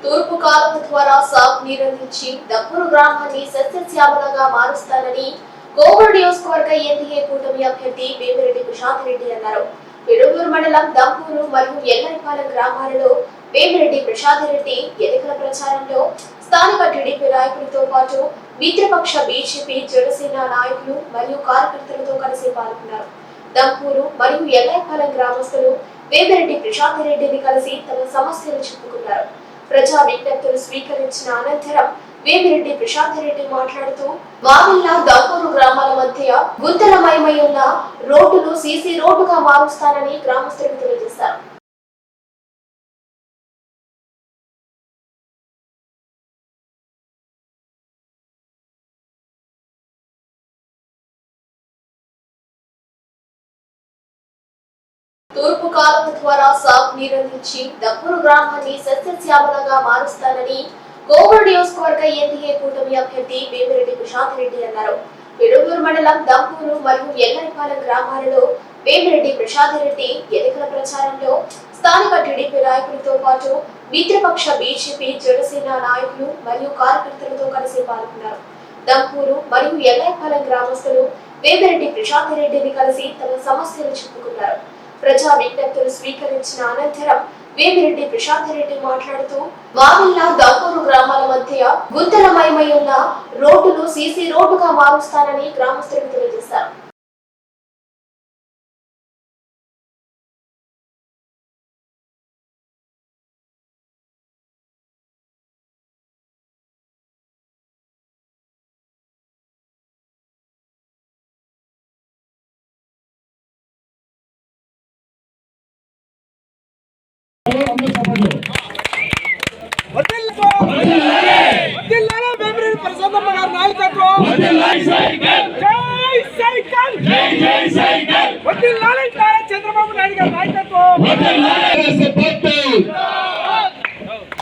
తూర్పు కాలువ ద్వారా సాగునీరు అందించి దప్పూరు గ్రామాన్ని సస్యశ్యామలంగా మారుస్తానని కోవూరు నియోజకవర్గ ఎన్డీఏ కూటమి అభ్యర్థి వేమిరెడ్డి ప్రశాంత్ రెడ్డి అన్నారు. పిడుగురు మండలం దంపూరు మరియు ఎల్లైపాలెం గ్రామాలలో వేమిరెడ్డి ప్రశాంత్ రెడ్డి ఎన్నికల ప్రచారంలో స్థానిక టీడీపీ నాయకులతో పాటు మిత్రపక్ష బీజేపీ జనసేన నాయకులు మరియు కార్యకర్తలతో కలిసి పాల్గొన్నారు. దంపూరు మరియు ఎల్లైపాలెం గ్రామస్తులు వేమిరెడ్డి ప్రశాంత్ రెడ్డిని కలిసి తమ సమస్యలు చెప్పుకున్నారు. ప్రజా విజ్ఞప్తులు స్వీకరించిన అనంతరం వేమిరెడ్డి ప్రశాంత్ రెడ్డి మాట్లాడుతూ వావిల్ల దంపూరు గ్రామాల మధ్య గుంతలమయమై ఉన్న రోడ్డును సీసీ రోడ్డుగా మారుస్తానని గ్రామస్తులకు తెలియజేశారు. తూర్పు కాలువ ద్వారా సాగునీరు అందించి దప్పూరు గ్రామాన్ని సస్యశ్యామలంగా మారుస్తానని కోవూరు నియోజకవర్గ ఎన్డీఏ కూటమి అభ్యర్థి వేమిరెడ్డి ప్రశాంత్ రెడ్డి అన్నారు. పిడుగురు మండలం దంపూరు మరియు ఎల్లైపాలెం గ్రామాలలో వేమిరెడ్డి ప్రశాంత్ రెడ్డి ఎన్నికల ప్రచారంలో స్థానిక టీడీపీ నాయకులతో పాటు మిత్రపక్ష బీజేపీ జనసేన నాయకులు మరియు కార్యకర్తలతో కలిసి పాల్గొన్నారు. దంపూరు మరియు ఎల్లైపాలెం గ్రామస్తులు వేమిరెడ్డి ప్రశాంత్ రెడ్డిని కలిసి తమ సమస్యలు చెప్పుకున్నారు. ప్రజా విజ్ఞప్తులు స్వీకరించిన అనంతరం వేమిరెడ్డి ప్రశాంత్ రెడ్డి మాట్లాడుతూ వావిల్ల దంపూరు గ్రామాల మధ్య గుంతలమయమై ఉన్న రోడ్డును సీసీ రోడ్డుగా మారుస్తానని గ్రామస్తులకు తెలియజేశారు.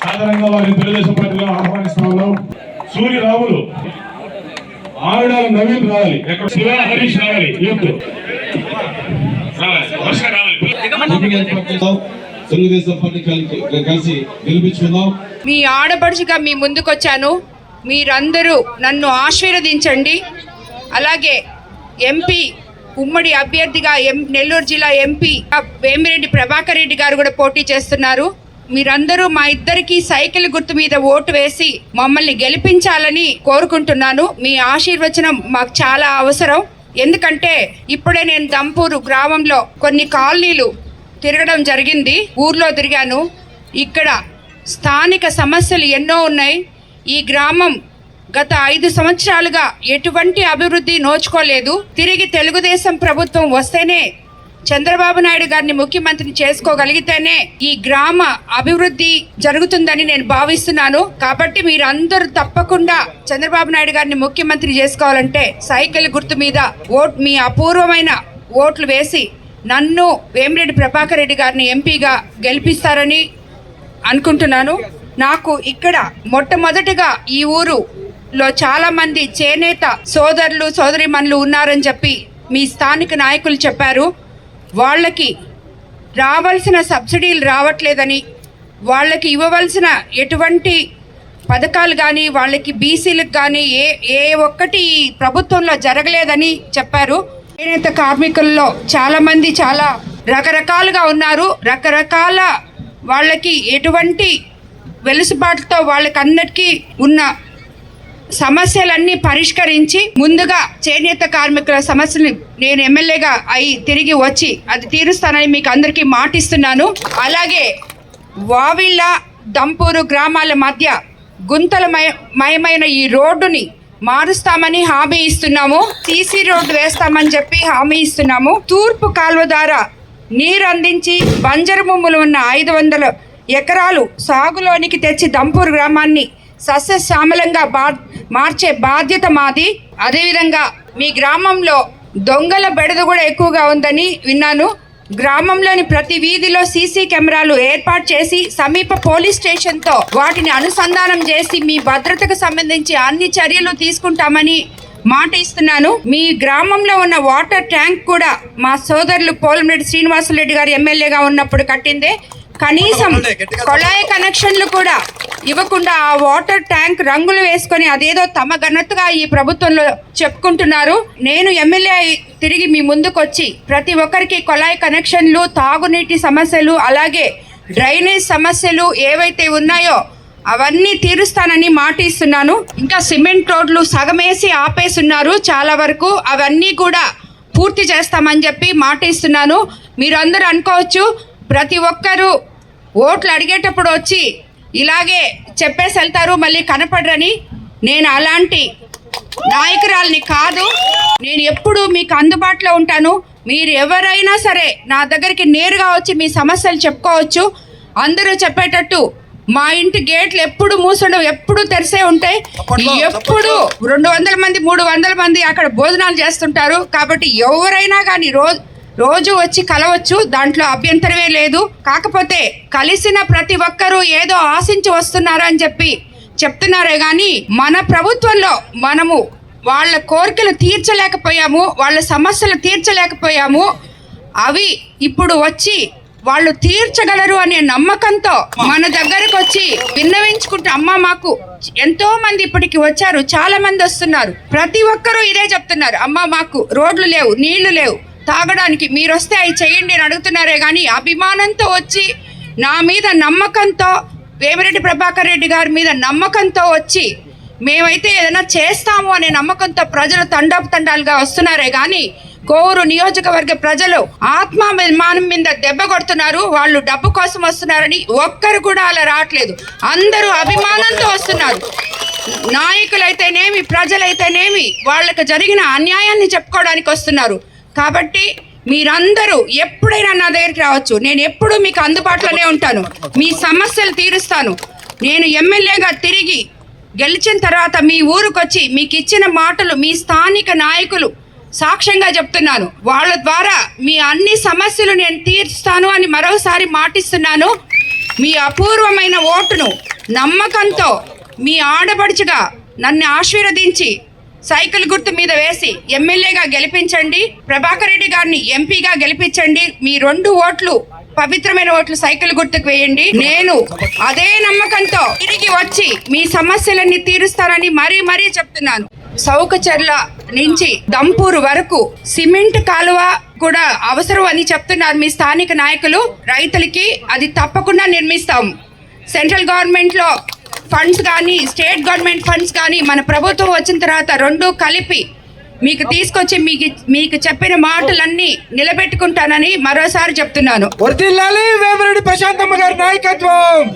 సాధారణంగా వారిని తెలుగుదేశం పార్టీలో ఆహ్వానిస్తా ఉన్నాం. సూర్యరాములు ఆవిడాల నవీన్ రావాలి, శివ హరీష్ రావాలి, తెలుగుదేశం పార్టీ కలిసి గెలిపించుకుందాం. మీ ఆడపడుచుగా మీ ముందుకొచ్చాను. మీరందరూ నన్ను ఆశీర్వదించండి. అలాగే ఎంపీ ఉమ్మడి అభ్యర్థిగా నెల్లూరు జిల్లా ఎంపీ వేమిరెడ్డి ప్రభాకర్ రెడ్డి గారు కూడా పోటీ చేస్తున్నారు. మీరందరూ మా ఇద్దరికి సైకిల్ గుర్తు మీద ఓటు వేసి మమ్మల్ని గెలిపించాలని కోరుకుంటున్నాను. మీ ఆశీర్వచనం మాకు చాలా అవసరం. ఎందుకంటే ఇప్పుడే నేను దంపూరు గ్రామంలో కొన్ని కాలనీలు తిరగడం జరిగింది. ఊర్లో తిరిగాను. ఇక్కడ స్థానిక సమస్యలు ఎన్నో ఉన్నాయి. ఈ గ్రామం గత 5 సంవత్సరాలుగా ఎటువంటి అభివృద్ధి నోచుకోలేదు. తిరిగి తెలుగుదేశం ప్రభుత్వం వస్తేనే, చంద్రబాబు నాయుడు గారిని ముఖ్యమంత్రిని చేసుకోగలిగితేనే ఈ గ్రామ అభివృద్ధి జరుగుతుందని నేను భావిస్తున్నాను. కాబట్టి మీరందరూ తప్పకుండా చంద్రబాబు నాయుడు గారిని ముఖ్యమంత్రి చేసుకోవాలంటే సైకిల్ గుర్తు మీద మీ అపూర్వమైన ఓట్లు వేసి నన్ను వేమిరెడ్డి ప్రభాకర్ రెడ్డి గారిని ఎంపీగా గెలిపిస్తారని అనుకుంటున్నాను. నాకు ఇక్కడ మొట్టమొదటిగా ఈ ఊరులో చాలామంది చేనేత సోదరులు సోదరీమణులు ఉన్నారని చెప్పి మీ స్థానిక నాయకులు చెప్పారు. వాళ్ళకి రావాల్సిన సబ్సిడీలు రావట్లేదని, వాళ్ళకి ఇవ్వవలసిన ఎటువంటి పథకాలు కానీ, వాళ్ళకి బీసీలకు కానీ ఏ ఒక్కటి ప్రభుత్వంలో జరగలేదని చెప్పారు. చేనేత కార్మికుల్లో చాలామంది చాలా రకరకాలుగా ఉన్నారు. రకరకాల వాళ్ళకి ఎటువంటి వెలుసుబాటుతో వాళ్ళకన్నిటికీ ఉన్న సమస్యలన్నీ పరిష్కరించి ముందుగా చేనేత కార్మికుల సమస్యలు నేను ఎమ్మెల్యేగా అయి తిరిగి వచ్చి అది తీరుస్తానని మీకు అందరికీ మాటిస్తున్నాను. అలాగే వావిళ్ళ దంపూరు గ్రామాల మధ్య గుంతలమయమైన ఈ రోడ్డుని మారుస్తామని హామీ ఇస్తున్నాము. సీసీ రోడ్డు వేస్తామని చెప్పి హామీ ఇస్తున్నాము. తూర్పు కాలువ ద్వారా నీరు అందించి బంజరు భూములు ఉన్న 500 ఎకరాలు సాగులోనికి తెచ్చి దంపూరు గ్రామాన్ని సస్యశ్యామలంగా మార్చే బాధ్యత మాది. అదేవిధంగా మీ గ్రామంలో దొంగల బెడద కూడా ఎక్కువగా ఉందని విన్నాను. గ్రామంలోని ప్రతి వీధిలో సీసీ కెమెరాలు ఏర్పాటు చేసి సమీప పోలీస్ స్టేషన్తో వాటిని అనుసంధానం చేసి మీ భద్రతకు సంబంధించి అన్ని చర్యలు తీసుకుంటామని మాట ఇస్తున్నాను. మీ గ్రామంలో ఉన్న వాటర్ ట్యాంక్ కూడా మా సోదరులు పోలంరెడ్డి శ్రీనివాసరెడ్డి గారు ఎమ్మెల్యేగా ఉన్నప్పుడు కట్టిందే. కనీసం కొళాయి కనెక్షన్లు కూడా ఇవ్వకుండా ఆ వాటర్ ట్యాంక్ రంగులు వేసుకొని అదేదో తమ ఘనతగా ఈ ప్రభుత్వంలో చెప్పుకుంటున్నారు. నేను ఎమ్మెల్యే తిరిగి మీ ముందుకు వచ్చి ప్రతి ఒక్కరికి కొళాయి కనెక్షన్లు, తాగునీటి సమస్యలు, అలాగే డ్రైనేజ్ సమస్యలు ఏవైతే ఉన్నాయో అవన్నీ తీరుస్తానని మాట ఇస్తున్నాను. ఇంకా సిమెంట్ రోడ్లు సగమేసి ఆపేస్తున్నారు చాలా వరకు, అవన్నీ కూడా పూర్తి చేస్తామని చెప్పి మాట ఇస్తున్నాను. మీరు అందరూ అనుకోవచ్చు ప్రతి ఒక్కరూ ఓట్లు అడిగేటప్పుడు వచ్చి ఇలాగే చెప్పేసి వెళ్తారు, మళ్ళీ కనపడరని. నేను అలాంటి నాయకురాల్ని కాదు. నేను ఎప్పుడు మీకు అందుబాటులో ఉంటాను. మీరు ఎవరైనా సరే నా దగ్గరికి నేరుగా వచ్చి మీ సమస్యలు చెప్పుకోవచ్చు. అందరూ చెప్పేటట్టు మా ఇంటి గేట్లు ఎప్పుడు మూసడం, ఎప్పుడు తెరిసే ఉంటాయి. ఎప్పుడు 200 మంది 300 మంది అక్కడ భోజనాలు చేస్తుంటారు. కాబట్టి ఎవరైనా కానీ రోజు వచ్చి కలవచ్చు, దాంట్లో అభ్యంతరమే లేదు. కాకపోతే కలిసిన ప్రతి ఒక్కరూ ఏదో ఆశించి వస్తున్నారు అని చెప్పి చెప్తున్నారే కానీ మన ప్రభుత్వంలో మనము వాళ్ళ కోరికలు తీర్చలేకపోయాము, వాళ్ళ సమస్యలు తీర్చలేకపోయాము. అవి ఇప్పుడు వచ్చి వాళ్ళు తీర్చగలరు అనే నమ్మకంతో మన దగ్గరకు వచ్చి విన్నవించుకుంటూ అమ్మ మాకు ఎంతో మంది ఇప్పటికి వచ్చారు, చాలా మంది వస్తున్నారు. ప్రతి ఒక్కరూ ఇదే చెప్తున్నారు, అమ్మ మాకు రోడ్లు లేవు, నీళ్లు లేవు తాగడానికి, మీరు వస్తే అవి చేయండి అని అడుగుతున్నారే కానీ అభిమానంతో వచ్చి నా మీద నమ్మకంతో, వేమిరెడ్డి ప్రభాకర్ రెడ్డి గారి మీద నమ్మకంతో వచ్చి మేమైతే ఏదైనా చేస్తాము అనే నమ్మకంతో ప్రజలు తండాలుగా వస్తున్నారే కానీ కోవూరు నియోజకవర్గ ప్రజలు ఆత్మాభిమానం మీద దెబ్బ కొడుతున్నారు. వాళ్ళు డబ్బు కోసం వస్తున్నారని ఒక్కరు కూడా అలా రావట్లేదు. అందరూ అభిమానంతో వస్తున్నారు. నాయకులైతేనేమి, ప్రజలైతేనేమి వాళ్ళకి జరిగిన అన్యాయాన్ని చెప్పుకోవడానికి వస్తున్నారు. కాబట్టి మీరందరూ ఎప్పుడైనా నా దగ్గరికి రావచ్చు. నేను ఎప్పుడూ మీకు అందుబాటులోనే ఉంటాను, మీ సమస్యలు తీరుస్తాను. నేను ఎమ్మెల్యేగా తిరిగి గెలిచిన తర్వాత మీ ఊరికి వచ్చి మీకు ఇచ్చిన మాటలు మీ స్థానిక నాయకులు సాక్ష్యంగా చెప్తున్నాను. వాళ్ళ ద్వారా మీ అన్ని సమస్యలు నేను తీర్చుతాను అని మరోసారి మాటిస్తున్నాను. మీ అపూర్వమైన ఓటును నమ్మకంతో మీ ఆడపడుచుగా నన్ను ఆశీర్వదించి సైకిల్ గుర్తు మీద వేసి ఎమ్మెల్యేగా గెలిపించండి. ప్రభాకర్ రెడ్డి గారిని ఎంపీగా గెలిపించండి. మీ 2 ఓట్లు పవిత్రమైన ఓట్లు సైకిల్ గుర్తుకు వేయండి. నేను అదే నమ్మకంతో తిరిగి వచ్చి మీ సమస్యలన్నీ తీరుస్తానని మరీ చెప్తున్నాను. సౌకచర్ల నుంచి దంపూరు వరకు సిమెంట్ కాలువ కూడా అవసరం అని చెప్తున్నారు మీ స్థానిక నాయకులు. రైతులకి అది తప్పకుండా నిర్మిస్తాం. సెంట్రల్ గవర్నమెంట్లో ఫండ్స్ కానీ, స్టేట్ గవర్నమెంట్ ఫండ్స్ కానీ మన ప్రభుత్వం వచ్చిన తర్వాత 2 కలిపి మీకు తీసుకొచ్చి మీకు చెప్పిన మాటలన్నీ నిలబెట్టుకుంటానని మరోసారి చెప్తున్నాను. వర్ధిల్లాలి వేమిరెడ్డి ప్రశాంతమ్మ గారి నాయకత్వం.